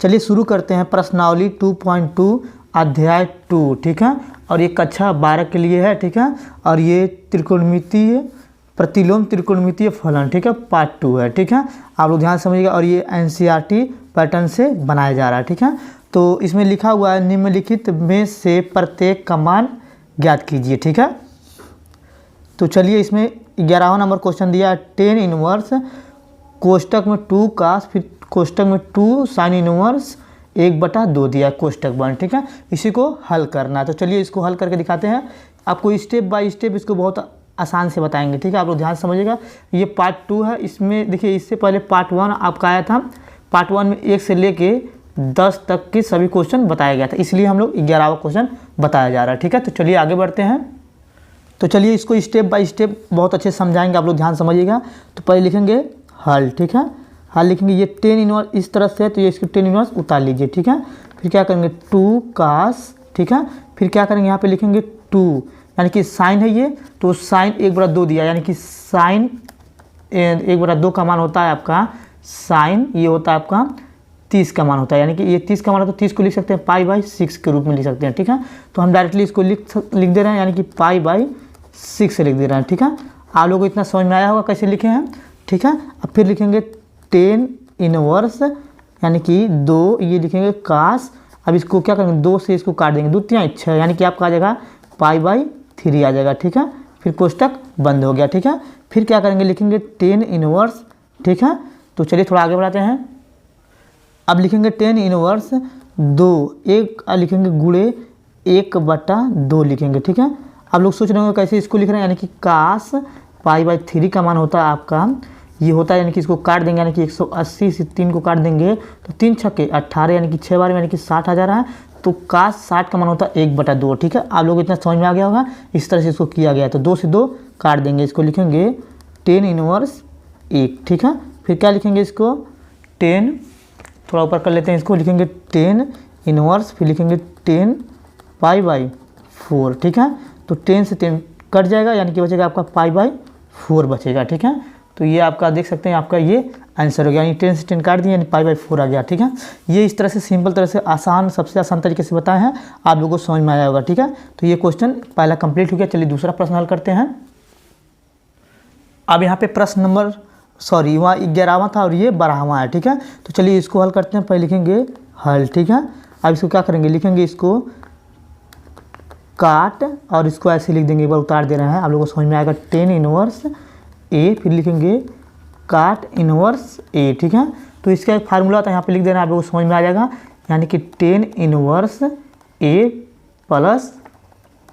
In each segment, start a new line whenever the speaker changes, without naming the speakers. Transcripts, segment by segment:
चलिए शुरू करते हैं प्रश्नावली 2.2 अध्याय 2, ठीक है। और ये कक्षा 12 के लिए है, ठीक है। और ये त्रिकोणमितीय प्रतिलोम त्रिकोणमितीय फलन, ठीक है, पार्ट 2 है, ठीक है। आप लोग ध्यान समझिएगा। और ये एनसीईआरटी पैटर्न से बनाया जा रहा है, ठीक है। तो इसमें लिखा हुआ है निम्नलिखित में से प्रत्येक का मान ज्ञात कीजिए, ठीक है। तो चलिए इसमें 11वां नंबर क्वेश्चन दिया है 10 इनवर्स कोष्टक में 2 कास, फिर कोष्टक में 2 साइन इनवर्स 1/2 दिया है कोष्टक 1, ठीक है। इसी को हल करना है। तो चलिए इसको हल करके दिखाते हैं। आपको स्टेप बाय स्टेप इसको बहुत आसान से बताएंगे, ठीक है। आप लोग ध्यान समझिएगा। ये पार्ट 2 है। इसमें देखिए इससे पहले पार्ट 1 आपका आया था। पार्ट 1 में 1 से लेके 10 तक के सभी क्वेश्चन बताया गया था, इसलिए हम लोग 11वां क्वेश्चन बताया जा रहा है, ठीक है। तो चलिए आगे बढ़ते हैं। तो चलिए इसको स्टेप बाय स्टेप बहुत अच्छे से समझाएंगे, आप लोग ध्यान समझिएगा। तो पहले लिखेंगे हल, ठीक है। हल लिखेंगे ये 10 इनवर्स इस तरह से है, तो ये इसको 10 इनवर्स उतार लीजिए, ठीक है। फिर क्या करेंगे 2 कास, ठीक है। फिर क्या करेंगे यहाँ पे लिखेंगे 2, यानी कि साइन है ये, तो साइन 1/2 दिया, यानी कि साइन 1/2 का मान होता है आपका साइन, ये होता है आपका 30 का मान होता है, यानी कि ये 30 का मान है, तो 30 को लिख सकते हैं π/6 के रूप में लिख सकते हैं, ठीक है। तो हम डायरेक्टली इसको लिख दे रहे हैं, यानी कि π/6 से लिख दे रहे हैं, ठीक है। आप लोगों को इतना समझ में आया होगा कैसे लिखे हैं, ठीक है। अब फिर लिखेंगे 10 इनवर्स, यानी कि 2, ये लिखेंगे कास। अब इसको क्या करेंगे 2 से इसको काट देंगे, 2 3 6, यानी कि आपका आ जाएगा π/3 आ जाएगा, ठीक है। फिर कोष्टक बंद हो गया, ठीक है। फिर क्या करेंगे लिखेंगे 10 इनवर्स, ठीक है। तो चलिए थोड़ा आगे बढ़ाते हैं। अब लिखेंगे 10 इनवर्स 2, एक लिखेंगे गुणे 1/2 लिखेंगे, ठीक है। आप लोग सोच रहे होंगे कैसे इसको लिख रहे हैं, यानी कि कास π/3 का मान होता है आपका, ये होता है, यानी कि इसको काट देंगे, यानी कि 180 से 3 को काट देंगे तो 3 छक्के 18, यानी कि 6 बार यानी कि 60 आ जा रहा है। तो कास 60 का मान होता है 1/2, ठीक है। आप लोग इतना समझ में आ गया होगा। इस तरह से इसको किया गया है। तो 2 से 2 काट देंगे, इसको लिखेंगे 10 इनवर्स 1, ठीक है। फिर क्या लिखेंगे इसको 10, थोड़ा ऊपर कर लेते हैं, इसको लिखेंगे 10 इनवर्स, फिर लिखेंगे 10 π/4, ठीक है। तो 10 से 10 कट जाएगा, यानी कि बचेगा आपका π/4 बचेगा, ठीक है। तो ये आपका देख सकते हैं, आपका ये आंसर हो गया, यानी 10 से 10 काट दिया, यानी π/4 आ गया, ठीक है। ये इस तरह से सिंपल तरह से आसान, सबसे आसान तरीके से बताए हैं, आप लोगों को समझ में आया होगा, ठीक है। तो ये क्वेश्चन पहला कंप्लीट हो गया। चलिए दूसरा प्रश्न हल करते हैं। अब यहाँ पे प्रश्न नंबर वहाँ 11वां था और ये 12वां है, ठीक है। तो चलिए इसको हल करते हैं। पहले लिखेंगे हल, ठीक है। अब इसको क्या करेंगे लिखेंगे इसको काट, और इसको ऐसे लिख देंगे, एक बार उतार दे रहे हैं, आप लोगों को समझ में आएगा 10 इनवर्स ए, फिर लिखेंगे काट इनवर्स ए, ठीक है। तो इसका एक फार्मूला था, यहाँ पे लिख देना, आप लोगों को समझ में आ जाएगा, यानी कि 10 इनवर्स ए प्लस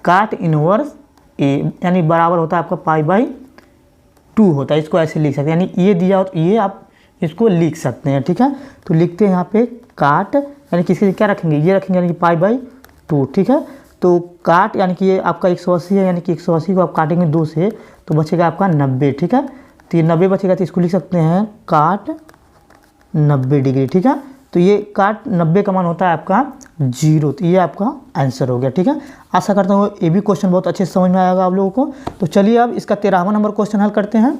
काट इनवर्स ए, यानी बराबर होता है आपका π/2 होता है। इसको ऐसे लिख सकते हैं, यानी ये दिया हो तो ये आप इसको लिख सकते हैं, ठीक है। तो लिखते हैं यहाँ पे काट, यानी कि इसके क्या रखेंगे, ये रखेंगे, यानी कि π/2, ठीक है। तो काट यानी कि ये आपका 180 है, यानी कि 180 को आप काटेंगे 2 से, तो बचेगा आपका 90, ठीक है। तो ये 90 बचेगा, तो इसको लिख सकते हैं काट 90 डिग्री, ठीक है। तो ये काट 90 का मान होता है आपका 0, तो ये आपका आंसर हो गया, ठीक है। आशा करता हूँ ये भी क्वेश्चन बहुत अच्छे से समझ में आएगा आप लोगों को। तो चलिए अब इसका 13वां नंबर क्वेश्चन हल करते हैं।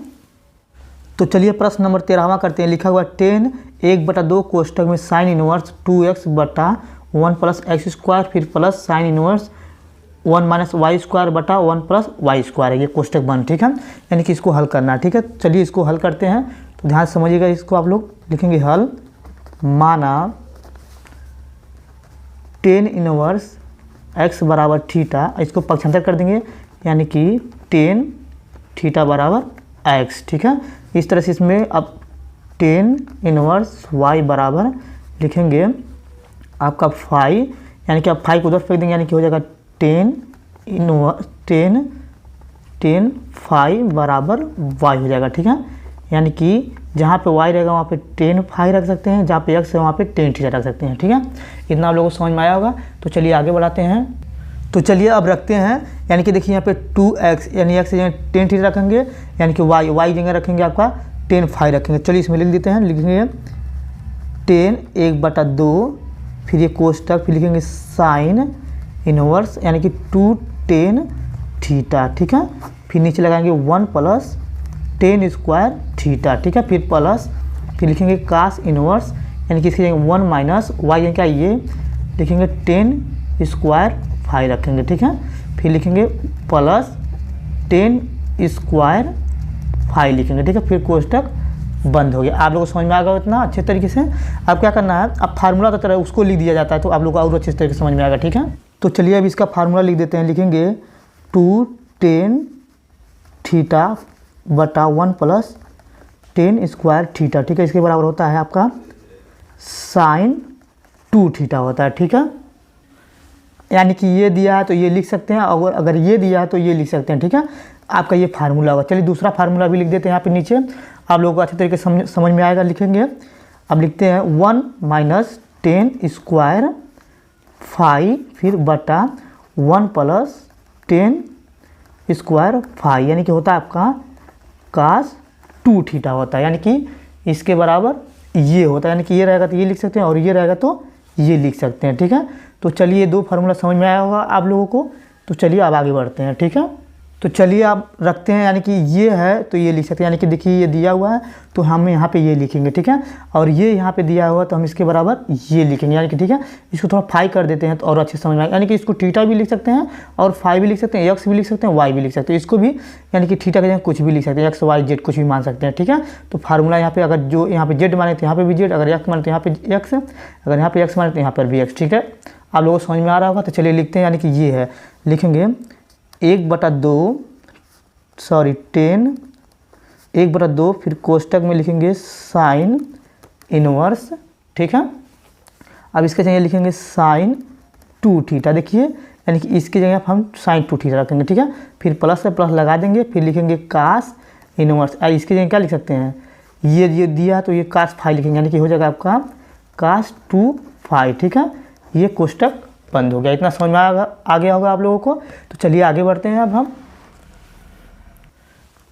तो चलिए प्रश्न नंबर 13वां करते हैं। लिखा हुआ 10 1/2 कोष्टक में साइन इनवर्स 2x/1 + x², फिर plus sine inverse 1 - y²/1 + y², ये कोष्टक 1, ठीक है। यानी कि इसको हल करना है, ठीक है। चलिए इसको हल करते हैं। तो ध्यान समझिएगा, इसको आप लोग लिखेंगे हल, माना 10 इनवर्स x = थीटा, इसको पक्षांतर कर देंगे, यानी कि 10 थीटा = x, ठीक है। इस तरह से इसमें अब 10 इनवर्स y बराबर लिखेंगे आपका 5, यानी कि आप 5 को उधर फेंक देंगे, यानी कि हो जाएगा 10 5 बराबर y हो जाएगा, ठीक है। यानी कि जहाँ पे y रहेगा वहाँ पे 10 5 रख सकते हैं, जहाँ पे x है वहाँ पे 10 थीटा रख सकते हैं, ठीक है। इतना आप लोगों को समझ में आया होगा। तो चलिए आगे बढ़ाते हैं। तो चलिए अब रखते हैं, यानी कि देखिए यहाँ पे 2x, यानी x जगह 10 थीटा रखेंगे, यानी कि y जगह रखेंगे आपका 10 5 रखेंगे। चलिए इसमें लिख देते हैं, लिखेंगे 10 1/2, फिर ये कोष्टक, फिर लिखेंगे साइन इनवर्स, यानी कि 2 10 थीटा, ठीक है। फिर नीचे लगाएंगे 1 + 10² थीटा, ठीक है। फिर प्लस, फिर लिखेंगे कास इनवर्स, यानी कि इसकी जगह 1 माइनस वाई यानी क्या ये लिखेंगे 10 स्क्वायर 5 रखेंगे, ठीक है। फिर लिखेंगे प्लस 10 स्क्वायर 5 लिखेंगे, ठीक है। फिर कोष्टक बंद हो गया। आप लोगों को समझ में आ गया इतना अच्छे तरीके से। अब क्या करना है, अब फार्मूला तो तरह उसको लिख दिया जाता है, तो आप लोग को और अच्छे तरीके से समझ में आएगा, ठीक है। तो चलिए अब इसका फार्मूला लिख देते हैं। लिखेंगे 2 tan थीटा बटा 1 प्लस 10 स्क्वायर थीटा, ठीक है। इसके बराबर होता है आपका साइन 2 थीटा होता है, ठीक है। यानी कि ये दिया है तो ये लिख सकते हैं, और अगर ये दिया है तो ये लिख सकते हैं, ठीक है। आपका ये फार्मूला होगा। चलिए दूसरा फार्मूला भी लिख देते हैं यहाँ पे नीचे, आप लोगों को अच्छे तरीके से समझ में आएगा। लिखेंगे, अब लिखते हैं 1 माइनस 10 स्क्वायर 5 फिर बटा 1 प्लस 10 स्क्वायर 5, यानी कि होता है आपका कास 2 थीटा होता है, यानी कि इसके बराबर ये होता है। यानी कि ये रहेगा तो ये लिख सकते हैं, और ये रहेगा तो ये लिख सकते हैं, ठीक है। तो चलिए 2 फार्मूला समझ में आया होगा आप लोगों को। तो चलिए अब आगे बढ़ते हैं, ठीक है। तो चलिए आप रखते हैं, यानी कि ये है तो ये लिख सकते हैं, यानी कि देखिए ये दिया हुआ है तो हम यहाँ पे ये लिखेंगे, ठीक है। और ये यहाँ पे दिया हुआ तो हम इसके बराबर ये लिखेंगे, यानी कि ठीक है। इसको थोड़ा फाई कर देते हैं तो और अच्छे समझ में आएगा। यानी कि इसको थीटा भी लिख सकते हैं और फाई भी लिख सकते हैं, एक्स भी लिख सकते हैं, वाई भी लिख सकते हैं। इसको भी यानी कि थीटा के जगह कुछ भी लिख सकते हैं, एक्स वाई जेड कुछ भी मान सकते हैं, ठीक है। तो फार्मूला यहाँ पे अगर जो यहाँ पे जेड माने तो यहाँ पे भी जेड, अगर एक्स माने तो यहाँ पे एक्स, अगर यहाँ पे एक्स माने तो यहाँ पर भी एक्स, ठीक है। आप लोगों को समझ में आ रहा होगा। तो चलिए लिखते हैं, यानी कि ये है, लिखेंगे 1/2 फिर कोष्टक में लिखेंगे साइन इनवर्स, ठीक है। अब इसके जगह लिखेंगे साइन 2 थीटा, देखिए यानी कि इसकी जगह हम साइन 2 थीटा रखेंगे, ठीक है। फिर प्लस से प्लस लगा देंगे, फिर लिखेंगे कास इनवर्स। इसकी जगह क्या लिख सकते हैं, ये दिया है तो ये कास 5 लिखेंगे, यानी कि हो जाएगा आपका कास 2 5, ठीक है। ये कोष्टक बंद हो गया। इतना समझ में आ गया होगा आप लोगों को। तो चलिए आगे बढ़ते हैं।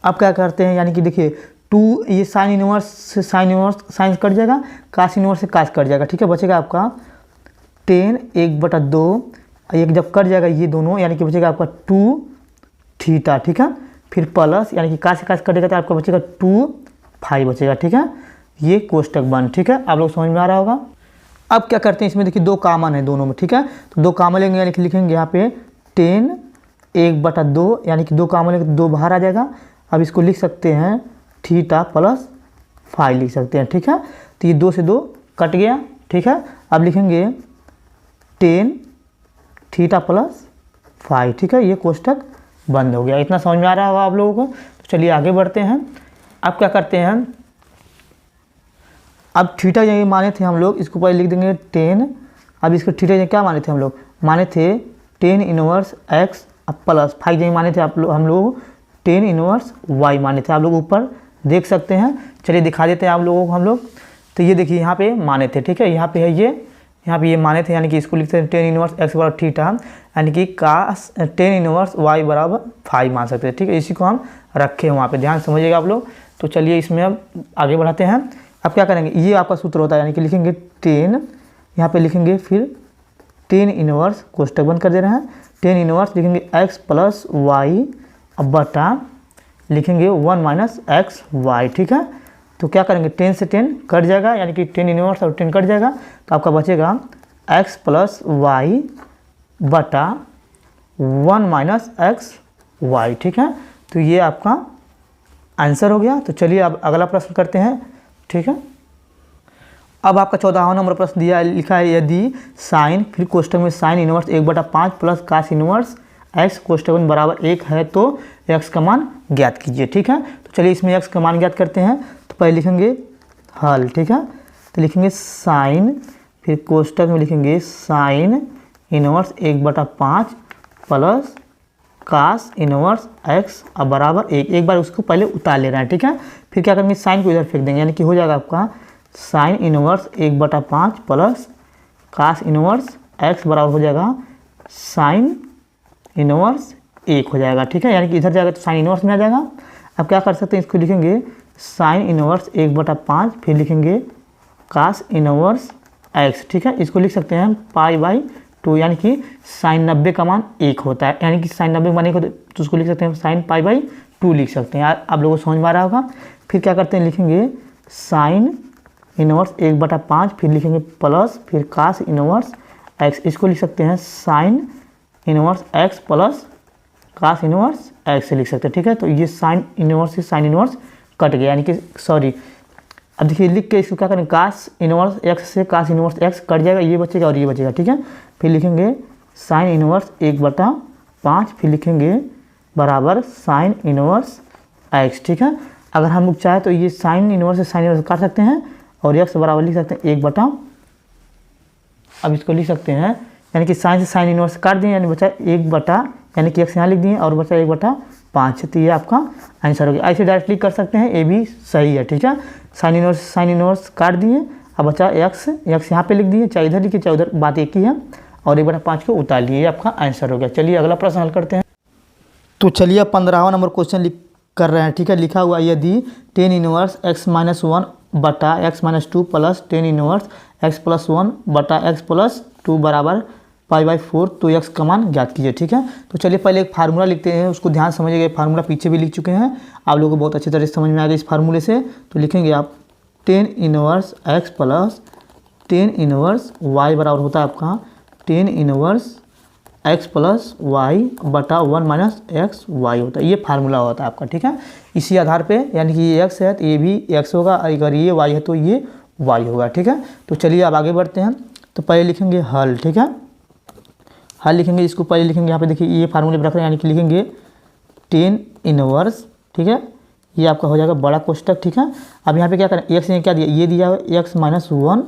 अब क्या करते हैं, यानी कि देखिए 2 ये साइन इनवर्स से साइन कट जाएगा, कास इनवर्स से कास कट जाएगा, ठीक है। बचेगा आपका 10 1/2, एक जब कट जाएगा ये दोनों, यानी कि बचेगा आपका 2 थीटा, ठीक है। फिर प्लस यानी कि कास से कास कटेगा तो आपका बचेगा 2 5 बचेगा, ठीक है। ये कोष्टक बंद, ठीक है। आप लोग समझ में आ रहा होगा। अब क्या करते हैं, इसमें देखिए 2 कॉमन है दोनों में, ठीक है। तो 2 कॉमन लेंगे, यानी कि लिखेंगे यहाँ पे 10 1/2, यानी कि 2 कॉमन लेंगे तो 2 बाहर आ जाएगा। अब इसको लिख सकते हैं थीटा प्लस 5 लिख सकते हैं, ठीक है। तो ये 2 से 2 कट गया, ठीक है। अब लिखेंगे 10 थीटा प्लस 5, ठीक है। ये कोष्टक बंद हो गया। इतना समझ में आ रहा होगा आप लोगों को। तो चलिए आगे बढ़ते हैं। अब क्या करते हैं, अब थीटा ये माने थे हम लोग, इसको पहले लिख देंगे 10। अब इसको थीटा ये क्या माने थे हम लोग, माने थे 10 इनवर्स एक्स अब प्लस 5 ये माने थे हम लोग 10 इनवर्स वाई माने थे। आप लोग ऊपर देख सकते हैं। चलिए दिखा देते हैं आप लोगों को हम लोग। तो ये देखिए यहाँ पे माने थे, ठीक है। यहाँ पे है ये, यहाँ पे ये माने थे, यानी कि इसको लिखते हैं 10 इनवर्स एक्स बराबर थीटा, यानी कि कास 10 इनवर्स वाई बराबर 5 मान सकते हैं, ठीक है। इसी को हम रखे वहाँ पे, ध्यान समझिएगा आप लोग। तो चलिए इसमें अब आगे बढ़ाते हैं। अब क्या करेंगे, ये आपका सूत्र होता है, यानी कि लिखेंगे 10, यहाँ पे लिखेंगे फिर 10 इनवर्स, कोष्टक बंद कर दे रहे हैं, 10 इनवर्स लिखेंगे एक्स प्लस वाई अब बटा लिखेंगे 1 माइनस एक्स वाई, ठीक है। तो क्या करेंगे, 10 से 10 कट जाएगा, यानी कि 10 इनवर्स और 10 कट जाएगा, तो आपका बचेगा एक्स प्लस वाई बटा 1 माइनस एक्स वाई, ठीक है। तो ये आपका आंसर हो गया। तो चलिए अब अगला प्रश्न करते हैं, ठीक है। अब आपका 14वां नंबर प्रश्न दिया लिखा है, यदि साइन फिर कोष्टक में sine inverse 1/5 plus cos inverse x कोष्टक में बराबर 1 है तो एक्स का मान ज्ञात कीजिए, ठीक है। तो चलिए इसमें एक्स का मान ज्ञात करते हैं। तो पहले लिखेंगे हल, ठीक है। तो लिखेंगे साइन फिर कोष्टक में लिखेंगे sine inverse 1/5 plus cos inverse x अब बराबर 1। एक बार उसको पहले उतार ले रहा है, ठीक है। फिर क्या करेंगे, साइन को इधर फेंक देंगे, यानी कि हो जाएगा आपका sine inverse 1/5 plus cos inverse x बराबर हो जाएगा साइन इनवर्स 1 हो जाएगा, ठीक है। यानी कि इधर जाएगा तो साइन इनवर्स में आ जाएगा। अब क्या कर सकते हैं, इसको लिखेंगे साइन इनवर्स 1/5 फिर लिखेंगे कास इनवर्स एक्स, ठीक है। इसको लिख सकते हैं π/2, यानी कि साइन 90 का मान 1 होता है, यानी कि साइन 90 मान 1 होता है तो उसको लिख सकते हैं साइन π/2 लिख सकते हैं। आप लोगों को समझ में आ रहा होगा। फिर क्या करते हैं, लिखेंगे साइन इनवर्स 1/5, फिर लिखेंगे प्लस, फिर कास इनवर्स एक्स, इसको लिख सकते हैं sine inverse x plus cos inverse x से लिख सकते हैं, ठीक है। तो ये साइन इनवर्स से साइन इनवर्स कट गया, यानी कि सॉरी, अब देखिए लिख के इसको क्या करें, कास इनवर्स एक्स से कास इनवर्स एक्स कट जाएगा, ये बचेगा और ये बचेगा, ठीक है। फिर लिखेंगे साइन इनवर्स 1/5, फिर लिखेंगे बराबर साइन इनवर्स एक्स, ठीक है। अगर हम लोग चाहे तो ये साइन इनवर्स से साइन इनवर्स काट सकते हैं और एक्स बराबर लिख सकते हैं 1/, अब इसको लिख सकते हैं, यानी कि साइन से साइन इनवर्स काट दिए, यानी बचा 1/, यानी कि एक्स यहाँ लिख दिए और बचा 1/5, तो ये आपका आंसर हो गया। ऐसे डायरेक्टली कर सकते हैं, ये भी सही है, ठीक है। साइन इनवर्स काट दिए, अब बचा एक्स यहाँ पे लिख दिए, चाहे इधर लिखिए चाहे उधर, बात एक ही है, और 1/5 को उतार लिए, ये आपका आंसर हो गया। चलिए अगला प्रश्न हल करते हैं। तो चलिए 15वां नंबर क्वेश्चन कर रहे हैं, ठीक है। लिखा हुआ यदि टेन इनवर्स x - 1 बटा x - 2 plus tan inverse x + 1 बटा x + 2 बराबर π/4, तो x का मान ज्ञात कीजिए, ठीक है। तो चलिए पहले एक फार्मूला लिखते हैं, उसको ध्यान समझिएगा, फार्मूला पीछे भी लिख चुके हैं, आप लोगों को बहुत अच्छी तरह से समझ में आ गया इस फार्मूले से। तो लिखेंगे आप tan inverse x plus tan inverse y बराबर होता है आपका tan inverse x plus y बटा 1 - x y होता है, ये फार्मूला होता है आपका, ठीक है। इसी आधार पे, यानी कि ये x है तो ये भी x होगा, अगर ये y है तो ये y होगा, ठीक है। तो चलिए अब आगे बढ़ते हैं। तो पहले लिखेंगे हल, ठीक है। हल लिखेंगे, इसको पहले लिखेंगे, यहाँ पे देखिए ये फार्मूले रख रहे हैं, यानी कि लिखेंगे टेन इनवर्स, ठीक है, ये आपका हो जाएगा बड़ा कोष्टक, ठीक है। अब यहाँ पे क्या करें, x ने क्या दिया, ये दिया है x - 1,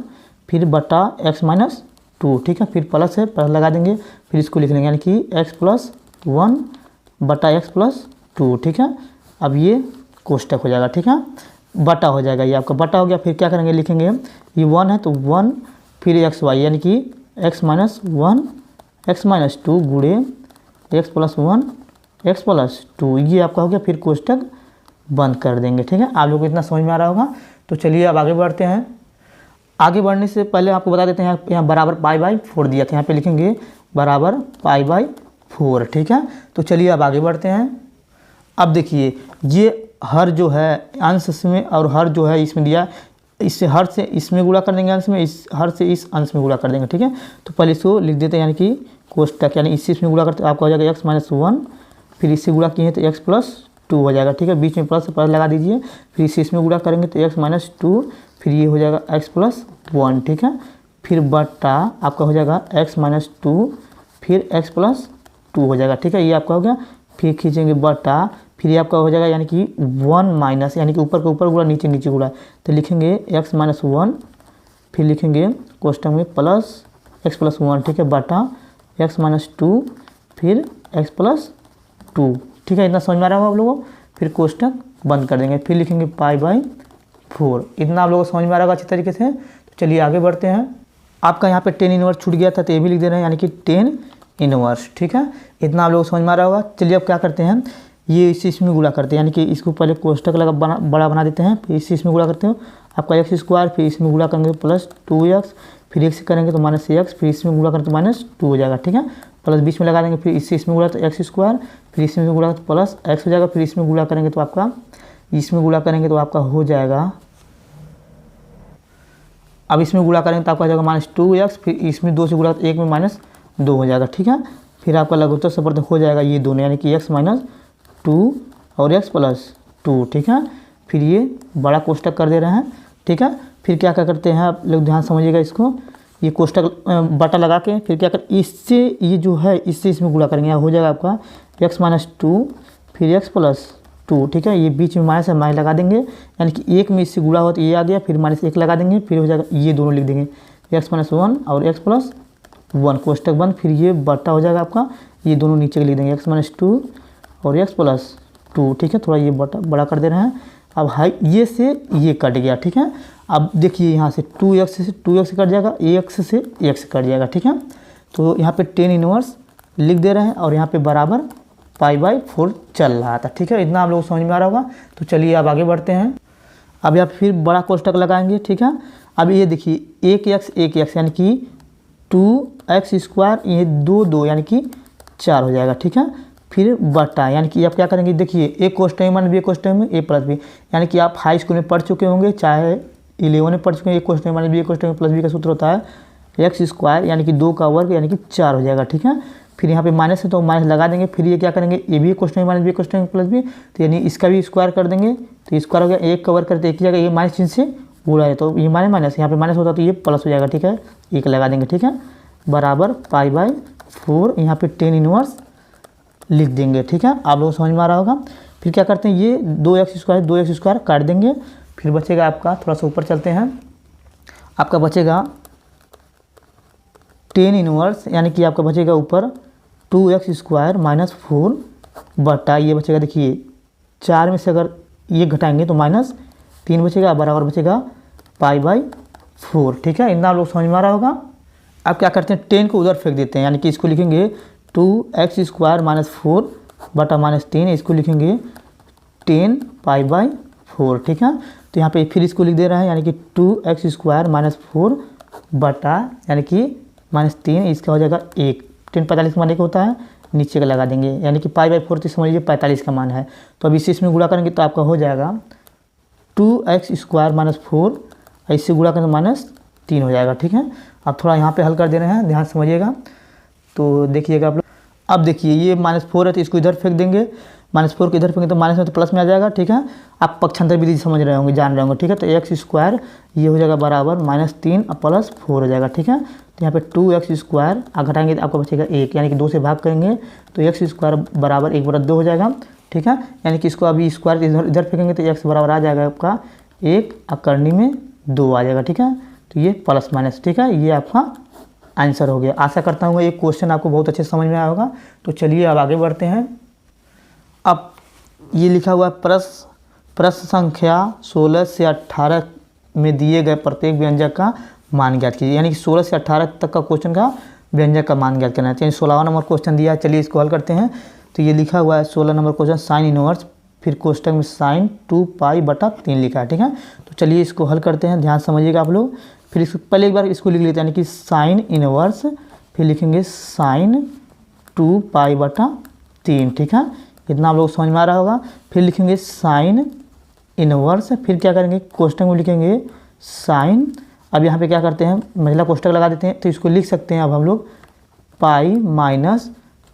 फिर बटा x - 2, ठीक है, फिर प्लस है, प्लस लगा देंगे, फिर इसको लिख लेंगे, यानी कि x + 1 बटा x + 2, ठीक है। अब ये कोष्टक हो जाएगा, ठीक है, बटा हो जाएगा, ये आपका बटा हो गया। फिर क्या करेंगे, लिखेंगे ये 1 है तो 1, फिर xy, यानी कि x - 1 x - 2 गुणे x + 1 x + 2, ये आपका हो गया। फिर कोष्टक बंद कर देंगे, ठीक है। आप लोगों को इतना समझ में आ रहा होगा। तो चलिए अब आगे बढ़ते हैं। आगे बढ़ने से पहले आपको बता देते हैं, यहाँ बराबर π/4 दिया था, यहाँ पे लिखेंगे बराबर π/4, ठीक है। तो चलिए अब आगे बढ़ते हैं। अब देखिए ये हर जो है अंश में और हर जो है इसमें दिया, इससे हर से इसमें गुणा कर देंगे अंश में, इस हर से इस अंश में गुणा कर देंगे, ठीक है। तो पहले इसको लिख देते हैं, यानी कि कोष्टक, यानी इससे इसमें गुणा करते आपका हो जाएगा x - 1, फिर इससे गुणा किए तो x + 2 हो जाएगा, ठीक है। बीच में प्लस लगा दीजिए, फिर इससे इसमें गुणा करेंगे तो x - 2, फिर ये हो जाएगा x + 1, ठीक है। फिर बटा आपका हो जाएगा x - 2, फिर x + 2 हो जाएगा, ठीक है, ये आपका हो गया। फिर खींचेंगे बटा, फिर ये आपका हो जाएगा, यानी कि 1 माइनस, यानी कि ऊपर के ऊपर गुणा नीचे नीचे गुणा, तो लिखेंगे x - 1, फिर लिखेंगे कोष्टक में प्लस x + 1, ठीक है, बटा x - 2, फिर x + 2, ठीक है। इतना समझ में आ रहा होगा आप लोगों को। फिर कोष्टक बंद कर देंगे, फिर लिखेंगे π/4, इतना आप लोगों को समझ में आ रहा होगा अच्छी तरीके से। तो चलिए आगे बढ़ते हैं। आपका यहाँ पे टेन इनवर्स छूट गया था, तो ये भी लिख दे रहे हैं, यानी कि टेन इनवर्स, ठीक है। इतना आप लोगों को समझ में आ रहा होगा। चलिए अब क्या करते हैं, ये इसी इसमें गुणा करते हैं, यानी कि इसको पहले कोष्टक लगा बड़ा बना देते हैं, फिर इसी इसमें गुणा करते हो आपका x², फिर इसमें गुणा करेंगे प्लस 2x, फिर x करेंगे तो -x, फिर इसमें गुणा करेंगे तो -2 हो जाएगा, ठीक है। प्लस बीच में लगा देंगे, फिर इससे इसमें गुणा तो x², फिर इसमें गुणा तो प्लस x हो जाएगा, फिर इसमें गुणा करेंगे तो आपका हो जाएगा, अब इसमें गुणा करेंगे तो आपका हो जाएगा -2x, फिर इसमें 2 से गुणा तो 1 में -2 हो जाएगा, ठीक है। फिर आपका लघुत्तर संवर्धक हो जाएगा ये दोनों, यानी कि x - 2 और x + 2, ठीक है। फिर ये बड़ा कोष्टक कर दे रहे हैं, ठीक है। फिर क्या क्या करते हैं आप लोग ध्यान समझिएगा इसको, ये कोष्टक बटा लगा के फिर क्या कर, इससे ये जो है इससे इसमें गुणा करेंगे, हो जाएगा आपका x - 2, फिर x + 2, ठीक है। ये बीच में माइनस है, माइनस लगा देंगे, यानी कि एक में इससे गुणा हो तो ये आ गया, फिर -1 लगा देंगे, फिर हो जाएगा ये दोनों लिख देंगे x - 1 और x + 1, कोष्टक बंद, फिर ये बटा हो जाएगा आपका, ये दोनों नीचे लिख देंगे x - 2 और x + 2, ठीक है। थोड़ा ये बड़ा कर दे रहे हैं। अब हाई ये से ये कट गया, ठीक है। अब देखिए यहाँ से 2x से 2x कट जाएगा, x से x कट जाएगा, ठीक है। तो यहाँ पे टेन इनवर्स लिख दे रहे हैं और यहाँ पे बराबर π/4 चल रहा था, ठीक है। इतना आप लोग समझ में आ रहा होगा। तो चलिए अब आगे बढ़ते हैं। अब यहाँ फिर बड़ा कोष्टक लगाएंगे, ठीक है। अब ये देखिए 1x यानी कि 2x², ये 2 यानी कि 4 हो जाएगा, ठीक है। फिर बटा, यानी कि आप क्या करेंगे, देखिए एक कोष्टक में -b, कोष्टक में a + b, यानी कि आप हाई स्कूल में पढ़ चुके होंगे, चाहे 11 में पढ़ चुके हैं। एक question minus b question plus b का सूत्र होता है एक्स स्क्वायर यानी कि 2 का वर्ग यानी कि 4 हो जाएगा, ठीक है। फिर यहाँ पे माइनस है तो माइनस लगा देंगे। फिर ये क्या करेंगे, ये भी question minus b question plus b, तो यानी इसका भी स्क्वायर कर देंगे, तो स्क्वायर हो गया। एक का वर्ग करते एक ही जगह, ये माइनस चिन्ह से उड़ा है तो ये माइनस माइनस यहाँ पे माइनस होता तो ये प्लस हो जाएगा, ठीक है। एक लगा देंगे, ठीक है, बराबर π/4 यहाँ पे टेन इनवर्स लिख देंगे, ठीक है। आप लोगों को समझ में आ रहा होगा। फिर क्या करते हैं, ये 2x स्क्वायर काट देंगे। फिर बचेगा आपका, थोड़ा सा ऊपर चलते हैं, आपका बचेगा टेन इनवर्स यानी कि आपका बचेगा ऊपर 2x स्क्वायर माइनस 4 बटा ये बचेगा, देखिए 4 में से अगर ये घटाएंगे तो -3 बचेगा, बराबर बचेगा π/4, ठीक है। इतना आप लोग समझ में आ रहा होगा। अब क्या करते हैं, 10 को उधर फेंक देते हैं, यानी कि इसको लिखेंगे 2x स्क्वायर माइनस 4 बटा -3, इसको लिखेंगे 10 π/4, ठीक है। तो यहाँ पे फिर इसको लिख दे रहे हैं, यानी कि 2x स्क्वायर माइनस 4 बटा यानी कि -3, इसका हो जाएगा 1। 10 45 का मान 1 होता है, नीचे का लगा देंगे, यानी कि π/4 तो समझ लीजिए 45 का मान है। तो अब इसे इसमें गुणा करेंगे तो आपका हो जाएगा 2x स्क्वायर माइनस 4, इससे गुणा करेंगे -3 हो जाएगा, ठीक है। अब थोड़ा यहाँ पे हल कर दे रहे हैं, ध्यान समझिएगा। तो देखिएगा आप लोग, अब देखिए ये -4 है तो इसको इधर फेंक देंगे, -4 को इधर फेंकेंगे तो माइनस में तो प्लस में आ जाएगा, ठीक है। आप पक्षांतर विधि समझ रहे होंगे, जान रहे होंगे, ठीक है। तो x स्क्वायर ये हो जाएगा बराबर -3 और +4 हो जाएगा, ठीक है। तो यहाँ पे 2x स्क्वायर घटाएंगे तो आपको बचेगा 1, यानी कि 2 से भाग करेंगे तो x स्क्वायर बराबर 1/2 हो जाएगा, ठीक है। यानी कि इसको अभी स्क्वायर इधर फेंकेंगे तो x बराबर आ जाएगा आपका 1 और करनी में 2 आ जाएगा, ठीक है। तो ये प्लस माइनस, ठीक है, ये आपका आंसर हो गया। आशा करता हूँ ये क्वेश्चन आपको बहुत अच्छे समझ में आया होगा। तो चलिए अब आगे बढ़ते हैं। अब ये लिखा हुआ है प्रश्न संख्या 16 से 18 में दिए गए प्रत्येक व्यंजक का मान ज्ञात कीजिए, यानी कि 16 से 18 तक का क्वेश्चन का व्यंजक का मान ज्ञात करना है। यानी 16वां नंबर क्वेश्चन दिया है, चलिए इसको हल करते हैं। तो ये लिखा हुआ है 16 नंबर क्वेश्चन साइन इनवर्स, फिर कोष्टक में sin 2π/3 लिखा है, ठीक है। तो चलिए इसको हल करते हैं, ध्यान समझिएगा आप लोग। फिर इसको पहले एक बार इसको लिख लेते हैं, यानी कि साइन इनवर्स, फिर लिखेंगे sin 2π/3, ठीक है। इतना आप लोग समझ में आ रहा होगा। फिर लिखेंगे साइन इनवर्स, फिर क्या करेंगे कोष्टक में लिखेंगे साइन। अब यहाँ पे क्या करते हैं, महिला कोष्टक लगा देते हैं, तो इसको लिख सकते हैं अब हम लोग π -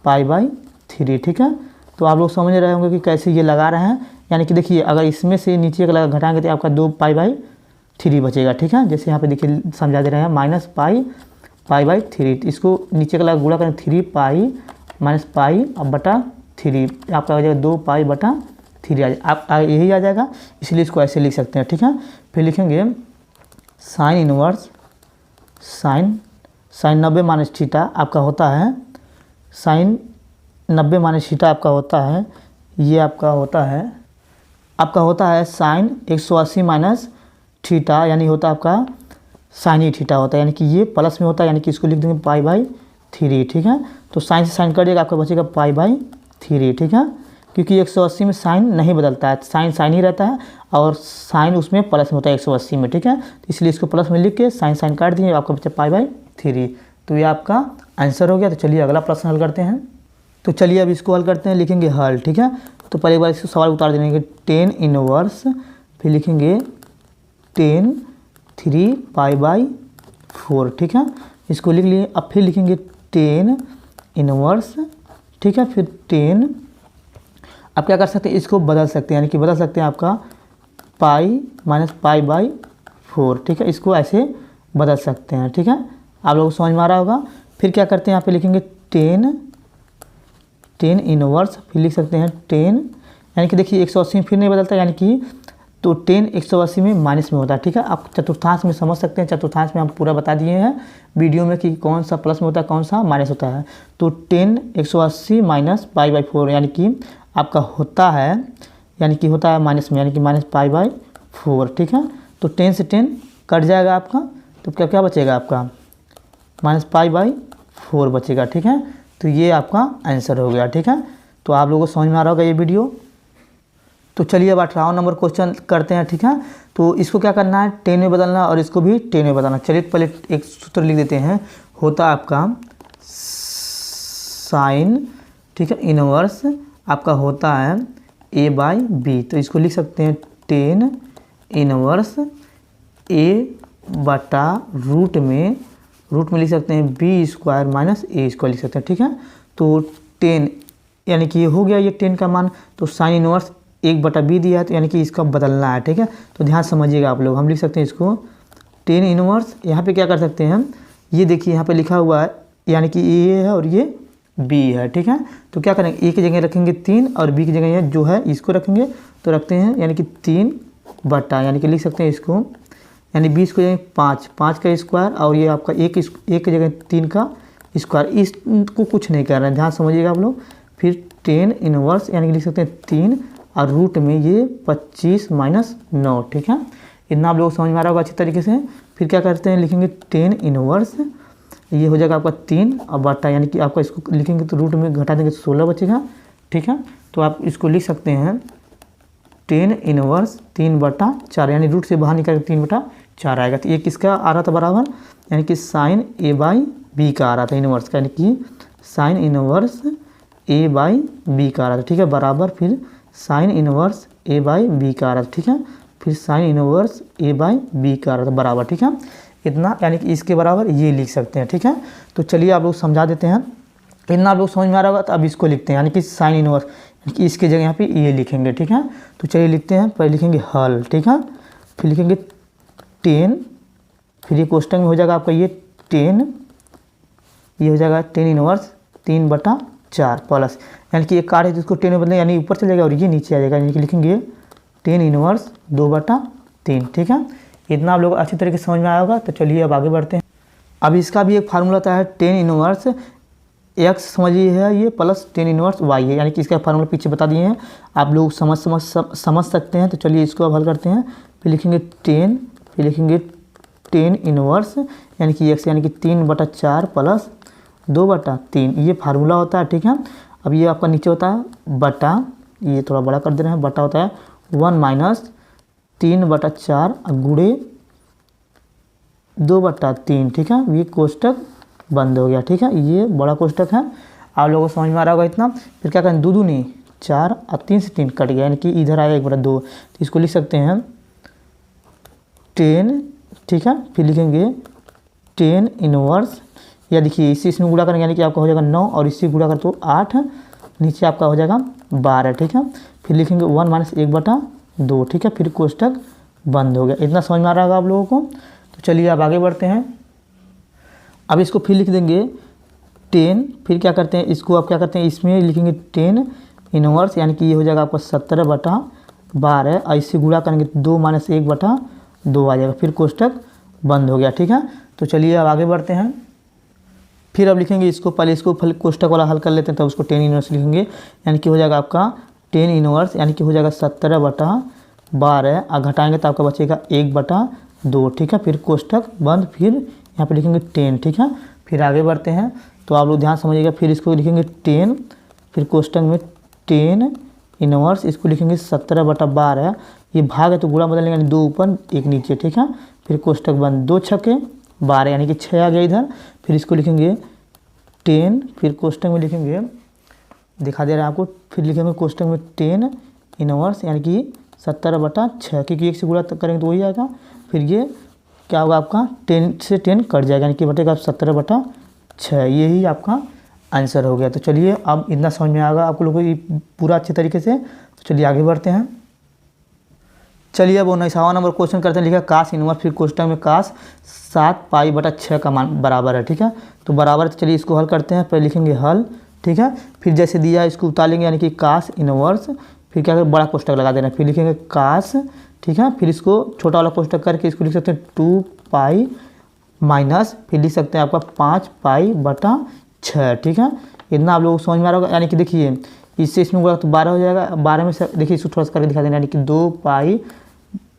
π/3, ठीक है। तो आप लोग समझ रहे होंगे कि कैसे ये लगा रहे हैं, यानी कि देखिए अगर इसमें से नीचे का लगा घटाएंगे तो आपका 2π/3 बचेगा, ठीक है। जैसे यहाँ पे देखिए समझा दे रहे हैं -π/3, इसको नीचे का लगा गुणा करें 3π - π अब बटा 3, आपका हो जाएगा 2π/3 आप यही आ जाएगा, इसलिए इसको ऐसे लिख सकते हैं, ठीक है। फिर लिखेंगे sine inverse sine 90 minus theta आपका होता है, साइन 90 माइनस थीटा आपका होता है, ये आपका होता है साइन 180 माइनस थीटा, यानी होता है आपका साइन ही थीटा होता है, यानी कि ये प्लस में होता है, यानी कि इसको लिख देंगे π/3, ठीक है। तो साइन से साइन कर दिएगा, आपका बचेगा π/3, ठीक है। क्योंकि 180 में साइन नहीं बदलता है, साइन ही रहता है और साइन उसमें प्लस में होता है 180 में, ठीक है। तो इसलिए इसको प्लस में लिख के साइन काट दिए, आपका बचा π/3। तो ये आपका आंसर हो गया। तो चलिए अगला प्रश्न हल करते हैं। तो चलिए अब इसको हल करते हैं, लिखेंगे हल, ठीक है। तो पहले एक बार इसको सवाल उतार देंगे 10 इनवर्स, फिर लिखेंगे 10 3π/4, ठीक है। इसको लिख लिए। अब फिर लिखेंगे 10 इनवर्स, ठीक है, फिर 10। अब क्या कर सकते हैं, इसको बदल सकते हैं, यानी कि बदल सकते हैं आपका π - π/4, ठीक है। इसको ऐसे बदल सकते हैं, ठीक है। आप लोगों को समझ में आ रहा होगा। फिर क्या करते हैं, यहाँ पे लिखेंगे 10 इनवर्स, फिर लिख सकते हैं 10, यानी कि देखिए 180 में फिर नहीं बदलता, यानी कि तो 10 180 में माइनस में होता है, ठीक है। आप चतुर्थांश में समझ सकते हैं, चतुर्थांश में हम पूरा बता दिए हैं वीडियो में कि कौन सा प्लस में होता है कौन सा माइनस होता है। तो 10 180 माइनस π/4, यानी कि आपका होता है, यानी कि होता है माइनस में, यानी कि -π/4, ठीक है। तो 10 से 10 कट जाएगा आपका, तो क्या बचेगा आपका -π/4 बचेगा, ठीक है। तो ये आपका आंसर हो गया, ठीक है। तो आप लोगों को समझ में आ रहा होगा ये वीडियो। तो चलिए अब 18वां नंबर क्वेश्चन करते हैं, ठीक है। तो इसको क्या करना है, 10 में बदलना और इसको भी 10 में बदलना। चलिए पहले एक सूत्र लिख देते हैं, होता आपका साइन, ठीक है, इनवर्स आपका होता है a/b। तो इसको लिख सकते हैं 10 इनवर्स ए बटा रूट में लिख सकते हैं बी स्क्वायर माइनस ए स्क्वायर लिख सकते हैं, ठीक है। तो 10 यानी कि ये हो गया ये 10 का मान, तो साइन इनवर्स 1/b दिया है, तो यानी कि इसका बदलना है, ठीक है। तो ध्यान समझिएगा आप लोग, हम लिख सकते हैं इसको 10 इनवर्स, यहाँ पे क्या कर सकते हैं हम, ये देखिए यहाँ पे लिखा हुआ है, यानी कि ए है और ये बी है, ठीक है। तो क्या करेंगे, ए की जगह रखेंगे 3 और बी की जगह जो है इसको रखेंगे, तो रखते हैं यानी कि 3 बटा, यानी कि लिख सकते हैं इसको, यानी 20 को जगह 5 का स्क्वायर और ये आपका एक की जगह 3 का स्क्वायर, इसको कुछ नहीं कर रहे हैं, ध्यान समझिएगा आप लोग। फिर 10 इनवर्स यानी कि लिख सकते हैं 3 और रूट में ये 25 माइनस 9, ठीक है। इतना आप लोग समझ में आ रहा होगा अच्छी तरीके से। फिर क्या करते हैं, लिखेंगे 10 इनवर्स, ये हो जाएगा आपका 3 और बटा, यानी कि आपका इसको लिखेंगे तो रूट में घटा देंगे तो 16 बचेगा, ठीक है। तो आप इसको लिख सकते हैं 10 इनवर्स 3/4, यानी रूट से बाहर निकल 3/4 आएगा। तो ये किसका आ रहा था बराबर, यानी कि साइन a/b का आ रहा था इनवर्स का, यानी कि साइन इनवर्स a/b का आ रहा था, ठीक है, बराबर फिर साइन इनवर्स a/b का आ रहा था, ठीक है, फिर साइन इनवर्स a/b का आ रहा था बराबर, ठीक है। इतना यानी कि इसके बराबर ये लिख सकते हैं, ठीक है। तो चलिए आप लोग समझा देते हैं, इतना आप लोग समझ में आ रहा होगा। तो अब इसको लिखते हैं, यानी कि साइन इनवर्स, यानी कि इसके जगह यहाँ पे ये लिखेंगे, ठीक है। तो चलिए लिखते हैं, पहले लिखेंगे हल, ठीक है, फिर लिखेंगे 10, फिर ये क्वेश्चन में हो जाएगा आपका ये 10, ये हो जाएगा 10 इनवर्स 3/4 प्लस, यानी कि एक कार्ड है जिसको 10 में बदलें, यानी ऊपर चले जाएगा और ये नीचे आ जाएगा, यानी कि लिखेंगे 10 इनवर्स 2/3, ठीक है। इतना आप लोग अच्छी तरीके से समझ में आया होगा। तो चलिए अब आगे बढ़ते हैं। अब इसका भी एक फार्मूला होता है 10 इनवर्स एक्स समझिए है ये, प्लस 10 इनवर्स वाई है, यानी कि इसका फार्मूला पीछे बता दिए हैं, आप लोग समझ सकते हैं। तो चलिए इसको अब हल करते हैं। फिर लिखेंगे 10, फिर लिखेंगे 10 इनवर्स यानी कि एक्स यानी कि 3/4 प्लस 2/3, ये फार्मूला होता है, ठीक है। अब ये आपका नीचे होता है बटा, ये थोड़ा बड़ा कर दे रहे हैं, बटा होता है 1 माइनस 3/4 गुणे 2/3, ठीक है। ये कोष्टक बंद हो गया, ठीक है, ये बड़ा कोष्टक है, आप लोगों को समझ में आ रहा होगा इतना। फिर क्या करें, 2 दूनी 4 और 3 से 3 कट गया, यानी कि इधर आया 1/2, तो इसको लिख सकते हैं 10, ठीक है। फिर लिखेंगे 10 इनवर्स, या देखिए इसी इसमें गुणा करेंगे, यानी कि आपका हो जाएगा 9 और इससे गुणा कर तो 8, नीचे आपका हो जाएगा 12, ठीक है। फिर लिखेंगे 1 माइनस 1/2, ठीक है, फिर कोष्टक बंद हो गया। इतना समझ में आ रहा होगा आप लोगों को। तो चलिए अब आगे बढ़ते हैं। अब इसको फिर लिख देंगे 10, फिर क्या करते हैं, इसको आप क्या करते हैं, इसमें लिखेंगे 10 इनवर्स, यानी कि ये हो जाएगा आपका 17/12 और इससे गुणा करेंगे 2 माइनस 1/2 आ जाएगा, फिर कोष्टक बंद हो गया, ठीक है। तो चलिए अब आगे बढ़ते हैं। फिर अब लिखेंगे इसको, पहले इसको कोष्टक वाला हल कर लेते हैं, तब उसको 10 इनवर्स लिखेंगे, यानी कि हो जाएगा आपका 10 इनवर्स, यानी कि हो जाएगा 17/12 और घटाएंगे तो आपका बचेगा 1/2, ठीक है, फिर कोष्टक बंद, फिर यहाँ पे लिखेंगे 10, ठीक है। फिर आगे बढ़ते हैं, तो आप लोग ध्यान समझिएगा। फिर इसको लिखेंगे 10, फिर कोष्टक में 10 इनवर्स, इसको लिखेंगे 17/12, ये भाग है तो गुणा बदल लेंगे, 2 ऊपर 1 नीचे, ठीक है। फिर कोष्टक बंद, 2 छक्के 12 यानी कि 6 आ गया इधर। फिर इसको लिखेंगे 10, फिर कोष्टक में लिखेंगे, दिखा दे रहा है आपको, फिर लिखेंगे कोष्टक में 10 इनवर्स यानी कि 17/6, क्योंकि 1 से गुणा करेंगे तो वही आएगा। फिर ये क्या होगा आपका 10 से 10 कट जाएगा, यानी कि बटेगा 17/6, यही आपका आंसर हो गया। तो चलिए अब इतना समझ में आएगा आप लोगों को पूरा अच्छे तरीके से। तो चलिए आगे बढ़ते हैं। चलिए अब 19वां नंबर क्वेश्चन करते हैं। लिखा कास इनवर्स, फिर क्वेश्चन में कास 7π/6 का मान बराबर है, ठीक है। तो बराबर, चलिए इसको हल करते हैं। पहले लिखेंगे हल, ठीक है, फिर जैसे दिया है इसको उतार लेंगे, यानी कि कास इनवर्स, फिर क्या करें बड़ा कोष्टक लगा देना, फिर लिखेंगे कास, ठीक है। फिर इसको छोटा वाला कोष्टक करके इसको लिख सकते हैं 2π माइनस, फिर लिख सकते हैं आपका 5π/6, ठीक है। इतना आप लोगों को समझ में आ रहा होगा, यानी कि देखिए इससे इसमें गुणा तो 12 हो जाएगा, 12 में से देखिए इसको थोड़ा सा करके दिखा देना, यानी कि 2π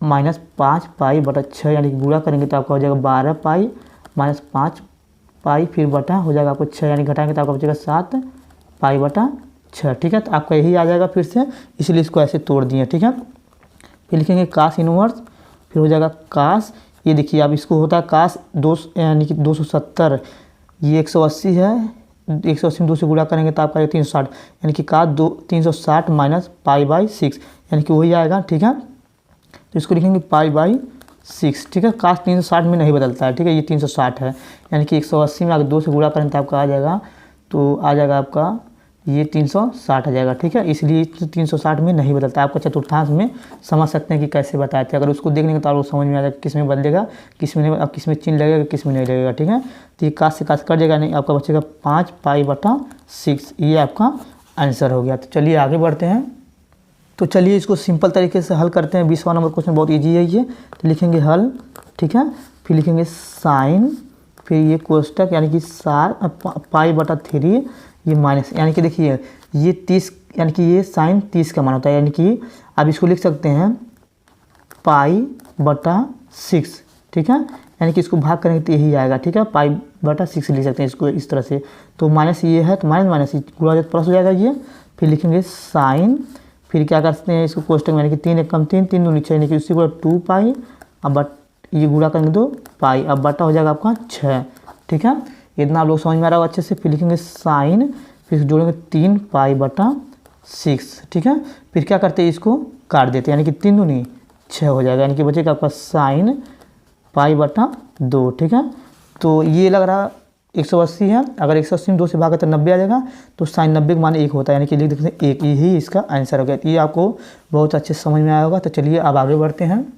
माइनस 5π/6, यानी कि गुणा करेंगे तो आपका हो जाएगा 12π माइनस 5π, फिर बटा हो जाएगा आपको 6, यानी घटाएंगे तो आपका बचेगा 7π/6, ठीक है। तो आपका यही आ जाएगा फिर से, इसलिए इसको ऐसे तोड़ दिए, ठीक है। फिर लिखेंगे कास इनवर्स, फिर हो जाएगा कास, ये देखिए अब इसको होता है कास 2 यानी कि 270, ये 180 है, 180 में 2 से गुणा करेंगे तो आपका 360, यानी कि कास 360 माइनस π/6, यानी कि वही आएगा, ठीक है। तो इसको लिखेंगे π/6, 6, ठीक है। काश 360 में नहीं बदलता है, ठीक है, ये 360 है, यानी कि 180 में अगर 2 से गुणा करें तो आपका आ जाएगा, तो आ जाएगा आपका ये 360 आ जाएगा, ठीक है। इसलिए 360 में नहीं बदलता, आपका चतुर्थांश में समझ सकते हैं कि कैसे बताए थे। अगर उसको देख लेंगे तो आपको समझ में आ जाएगा किस में बदलेगा, किस में नहीं, अब किस में चिन्ह लगेगा, किस में नहीं लगेगा, ठीक है। तो ये काश से काश कट जाएगा, नहीं आपका बचेगा 5π/6, ये आपका आंसर हो गया। तो चलिए आगे बढ़ते हैं। तो चलिए इसको सिंपल तरीके से हल करते हैं। 20वां नंबर क्वेश्चन बहुत ईजी है ये। तो लिखेंगे हल, ठीक है, फिर लिखेंगे साइन, फिर ये कोष्टक यानी कि π/3, ये माइनस, यानी कि देखिए ये 30, यानी कि ये साइन 30 का मान होता है, यानी कि आप इसको लिख सकते हैं π/6, ठीक है, यानी कि इसको भाग करेंगे तो यही आएगा, ठीक है, π/6 लिख सकते हैं इसको इस तरह से। तो माइनस ये है तो माइनस माइनस गुणा प्लस हो जाएगा ये, फिर लिखेंगे साइन, फिर क्या करते हैं इसको कोष्टक में, यानी कि 3 × 3 3 दूनी 6, यानी कि उसी को 2π, अब ये गुणा करेंगे तो पाई, अब बटा हो जाएगा आपका 6, ठीक है। इतना आप लोग समझ में आ रहा होगा अच्छे से। फिर लिखेंगे साइन, फिर जोड़ेंगे 3π/6, ठीक है। फिर क्या करते हैं इसको काट देते हैं, यानी कि 3 दूनी 6 हो जाएगा, यानी कि बचेगा आपका साइन π/2, ठीक है। तो ये लग रहा 180 है, अगर 180 में 2 से भागा तो 90 आ जाएगा, तो साइन 90 का मान 1 होता है, यानी कि लिख देते हैं 1, यही इसका आंसर हो गया। ये आपको बहुत अच्छे से समझ में आया होगा। तो चलिए अब आगे बढ़ते हैं।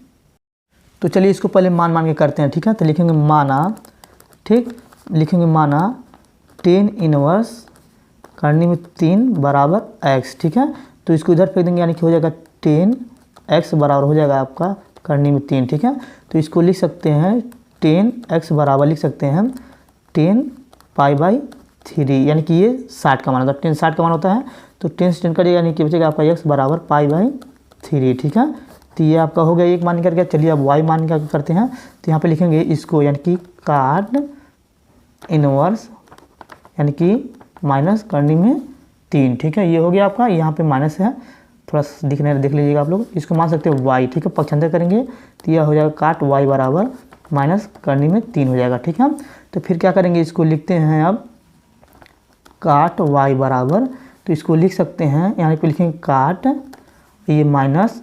तो चलिए इसको पहले मान के करते हैं, ठीक है। तो लिखेंगे माना, ठीक, लिखेंगे माना 10 इनवर्स करने में 3 = x, ठीक है। तो इसको इधर फेंक देंगे, यानी कि हो जाएगा 10x बराबर हो जाएगा आपका करने में 3, ठीक है। तो इसको लिख सकते हैं 10x बराबर लिख सकते हैं 10π/3, यानी कि ये 60 का मान होता है, 10 60 का मान होता है, तो 10 से 10 करिएगा, यानी कि बचेगा आपका x बराबर π/3, ठीक है। तो ये आपका हो गया एक मान करके। चलिए अब y मान कर करते हैं। तो यहाँ पे लिखेंगे इसको, यानी कि काट इनवर्स, यानी कि माइनस करने में 3, ठीक है, ये हो गया आपका। यहाँ पे माइनस है, थोड़ा देख लीजिएगा आप लोग, इसको मान सकते हैं y, ठीक है, पक्षांतर करेंगे तो यह हो जाएगा काट y बराबर माइनस करने में 3 हो जाएगा, ठीक है। तो फिर क्या करेंगे, इसको लिखते हैं अब काट y बराबर, तो इसको लिख सकते हैं, यहाँ पे लिखेंगे काट ये माइनस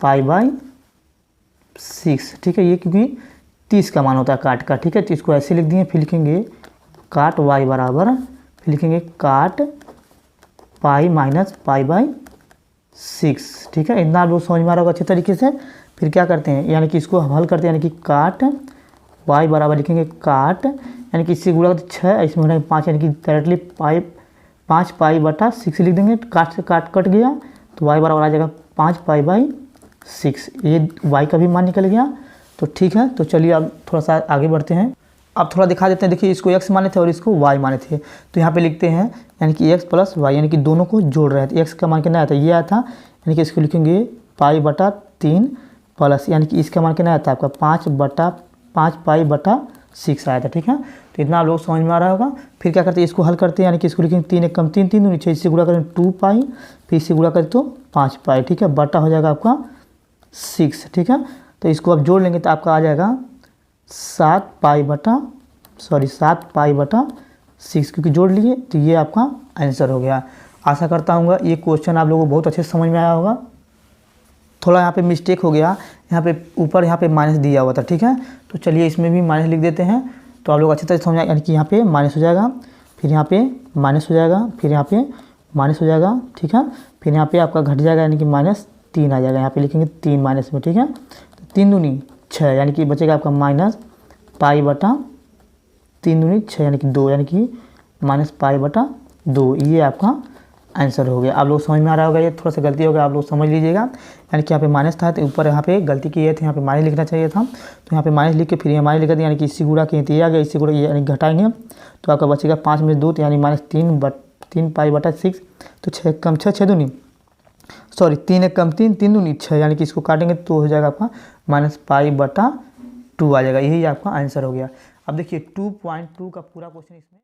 π/6, ठीक है, ये क्योंकि 30 का मान होता है काट का, ठीक है। तो इसको ऐसे लिख दिए। फिर लिखेंगे काट y बराबर, फिर लिखेंगे काट π-π/6, ठीक है। इतना आप लोग समझ में आ रहा होगा अच्छे तरीके से। फिर क्या करते हैं, यानी कि इसको हल करते हैं, यानी कि काट y बराबर लिखेंगे काट, यानी कि इससे गुणा 6, इसमें हो 5, यानी कि डायरेक्टली 5π/6 लिख देंगे। काट से काट कट गया तो y बराबर आ जाएगा 5π/6, ये y का भी मान निकल गया। तो ठीक है, तो चलिए अब थोड़ा सा आगे बढ़ते हैं। अब थोड़ा दिखा देते हैं। देखिए इसको x माने थे और इसको y माने थे, तो यहाँ पे लिखते हैं यानी कि x + y, यानी कि दोनों को जोड़ रहे थे। x का मान कितना आया था, ये आया था, यानी कि इसको लिखेंगे π/3 प्लस, यानी कि इसका मान कितना आया था आपका 5π/6 आया था, ठीक है। तो इतना आप लोग समझ में आ रहा होगा। फिर क्या करते हैं, इसको हल करते हैं, यानी कि इसको लिखेंगे 3 × 3 3 दूनी 6, इससे गुणा करें 2π, फिर इससे गुणा करें तो 5π, ठीक है, बटा हो जाएगा आपका 6, ठीक है। तो इसको अब जोड़ लेंगे तो आपका आ जाएगा 7π/6, क्योंकि जोड़ लिए तो ये आपका आंसर हो गया। आशा करता हूँ ये क्वेश्चन आप लोगों को बहुत अच्छे से समझ में आया होगा। थोड़ा यहाँ पे मिस्टेक हो गया, यहाँ पे ऊपर यहाँ पे माइनस दिया हुआ था, ठीक है। तो चलिए इसमें भी माइनस लिख देते हैं, तो आप लोग अच्छी तरह से समझ, यानी कि यहाँ पे माइनस हो जाएगा, फिर यहाँ पे माइनस हो जाएगा, फिर यहाँ पे माइनस हो जाएगा, ठीक है। फिर यहाँ पे आपका घट जाएगा, यानी कि -3 आ जाएगा, यहाँ पे लिखेंगे 3 माइनस में, ठीक है। तो 3 दूनी 6, यानी कि बचेगा आपका -π/3 दूनी 6, यानी कि 2, यानी कि -π/2, ये आपका आंसर हो गया। आप लोग समझ में आ रहा होगा। ये थोड़ा सा गलती होगा, आप लोग समझ लीजिएगा, यानी कि यहाँ पे माइनस था तो ऊपर यहाँ पे गलती किए थे, यहाँ पे माइनस लिखना चाहिए था, तो यहाँ पे माइनस लिख के फिर ये माइनस लिख दिया, यानी कि इससे गुणा किए तो ये आ गया, इससे गुणा यानी घटाएंगे तो आपका बचेगा 5 में 2, तो यानी -3π/6, तो 6 कम 6 6 दूनी 3 1 कम 3 3 दूनी 6, यानी कि इसको काटेंगे तो हो जाएगा आपका -π/2 आ जाएगा, यही आपका आंसर हो गया। अब देखिए 2.2 का पूरा क्वेश्चन इसमें